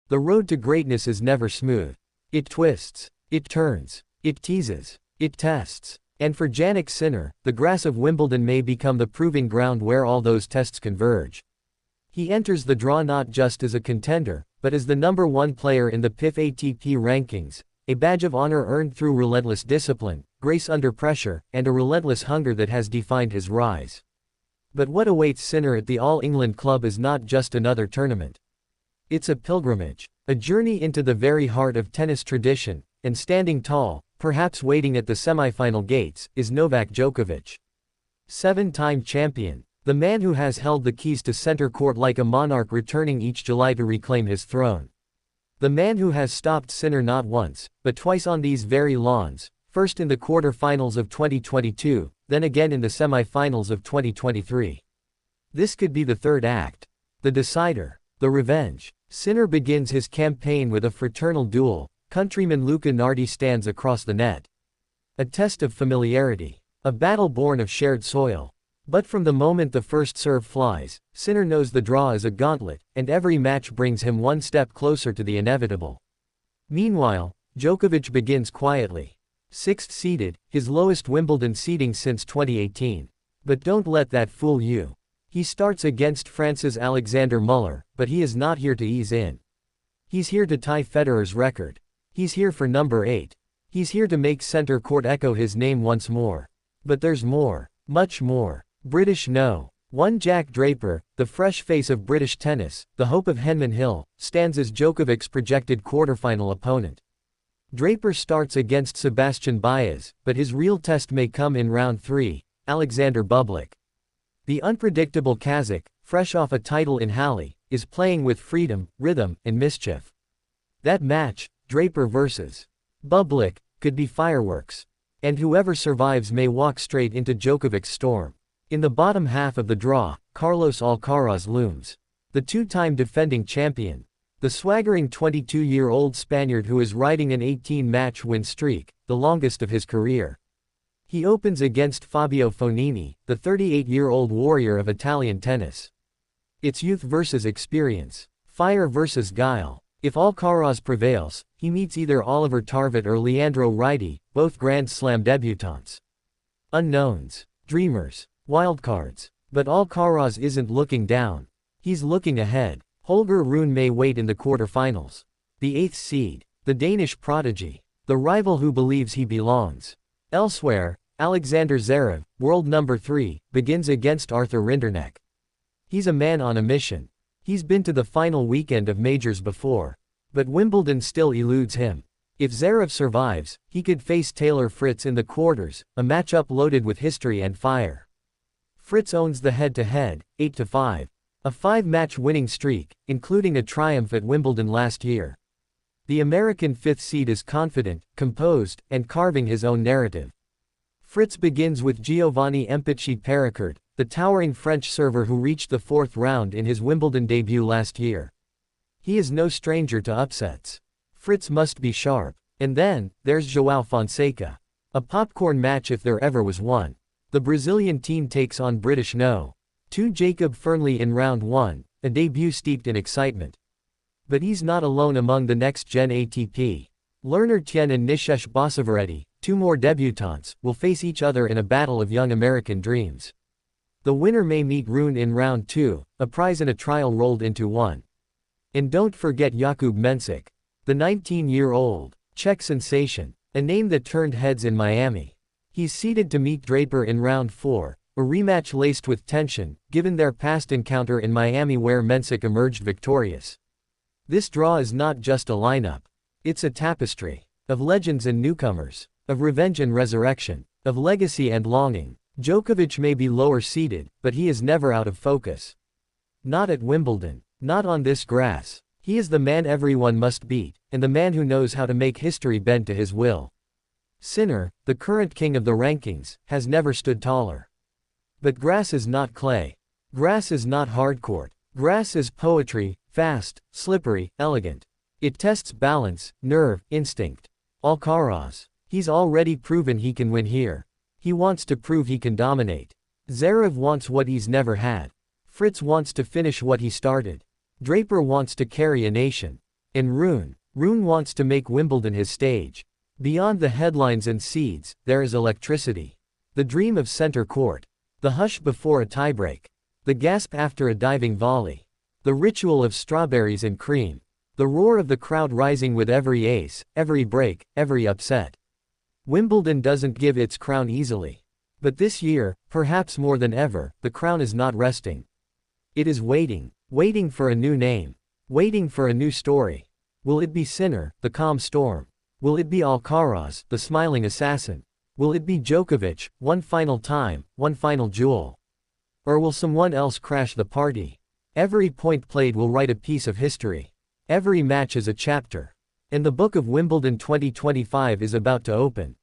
The road to greatness is never smooth. It twists, it turns, it teases, it tests. And for Jannik Sinner, the grass of Wimbledon may become the proving ground where all those tests converge. He enters the draw not just as a contender, but as the #1 player in the PIF ATP rankings, a badge of honor earned through relentless discipline, grace under pressure, and a relentless hunger that has defined his rise. But what awaits Sinner at the All England Club is not just another tournament. It's a pilgrimage, a journey into the very heart of tennis tradition, and standing tall, perhaps waiting at the semi-final gates, is Novak Djokovic. 7-time champion, the man who has held the keys to center court like a monarch returning each July to reclaim his throne. The man who has stopped Sinner not once, but twice on these very lawns, first in the quarter-finals of 2022, then again in the semi-finals of 2023. This could be the third act. The decider. The revenge. Sinner begins his campaign with a fraternal duel. Countryman Luca Nardi stands across the net. A test of familiarity. A battle born of shared soil. But from the moment the first serve flies, Sinner knows the draw is a gauntlet, and every match brings him one step closer to the inevitable. Meanwhile, Djokovic begins quietly. 6th seeded, his lowest Wimbledon seeding since 2018. But don't let that fool you. He starts against France's Alexander Muller, but he is not here to ease in. He's here to tie Federer's record. He's here for number 8. He's here to make center court echo his name once more. But there's more, much more. British No. 1 Jack Draper, the fresh face of British tennis, the hope of Henman Hill, stands as Djokovic's projected quarterfinal opponent. Draper starts against Sebastian Baez, but his real test may come in round 3, Alexander Bublik. The unpredictable Kazakh, fresh off a title in Halle, is playing with freedom, rhythm, and mischief. That match, Draper vs. Bublik, could be fireworks. And whoever survives may walk straight into Djokovic's storm. In the bottom half of the draw, Carlos Alcaraz looms. The 2-time defending champion. The swaggering 22-year-old Spaniard who is riding an 18-match win streak, the longest of his career. He opens against Fabio Fognini, the 38-year-old warrior of Italian tennis. It's youth versus experience. Fire versus guile. If Alcaraz prevails, he meets either Oliver Tarvett or Leandro Raiti, both Grand Slam debutants. Unknowns. Dreamers. Wildcards. But Alcaraz isn't looking down. He's looking ahead. Holger Rune may wait in the quarterfinals. The 8th seed. The Danish prodigy. The rival who believes he belongs. Elsewhere, Alexander Zverev, world number 3, begins against Arthur Rinderknech. He's a man on a mission. He's been to the final weekend of majors before. But Wimbledon still eludes him. If Zverev survives, he could face Taylor Fritz in the quarters, a matchup loaded with history and fire. Fritz owns the head-to-head, 8-5. A 5-match winning streak, including a triumph at Wimbledon last year. The American 5th seed is confident, composed, and carving his own narrative. Fritz begins with Giovanni Mpetshi-Perricard, the towering French server who reached the 4th round in his Wimbledon debut last year. He is no stranger to upsets. Fritz must be sharp. And then, there's Joao Fonseca. A popcorn match if there ever was one. The Brazilian team takes on British No. 2 Jacob Fernley in round 1, a debut steeped in excitement. But he's not alone among the next-gen ATP. Lerner Tien and Nishesh Basavareti, 2 more debutants, will face each other in a battle of young American dreams. The winner may meet Rune in round 2, a prize and a trial rolled into one. And don't forget Jakub Mensik, the 19-year-old Czech sensation, a name that turned heads in Miami. He's seeded to meet Draper in round 4, a rematch laced with tension, given their past encounter in Miami where Mensik emerged victorious. This draw is not just a lineup. It's a tapestry. Of legends and newcomers. Of revenge and resurrection. Of legacy and longing. Djokovic may be lower seeded, but he is never out of focus. Not at Wimbledon. Not on this grass. He is the man everyone must beat, and the man who knows how to make history bend to his will. Sinner, the current king of the rankings, has never stood taller. But grass is not clay. Grass is not hardcourt. Grass is poetry, fast, slippery, elegant. It tests balance, nerve, instinct. Alcaraz. He's already proven he can win here. He wants to prove he can dominate. Zverev wants what he's never had. Fritz wants to finish what he started. Draper wants to carry a nation. And Rune wants to make Wimbledon his stage. Beyond the headlines and seeds, there is electricity. The dream of center court. The hush before a tiebreak. The gasp after a diving volley. The ritual of strawberries and cream. The roar of the crowd rising with every ace, every break, every upset. Wimbledon doesn't give its crown easily. But this year, perhaps more than ever, the crown is not resting. It is waiting. Waiting for a new name. Waiting for a new story. Will it be Sinner, the calm storm? Will it be Alcaraz, the smiling assassin? Will it be Djokovic, one final time, one final jewel? Or will someone else crash the party? Every point played will write a piece of history. Every match is a chapter. And the book of Wimbledon 2025 is about to open.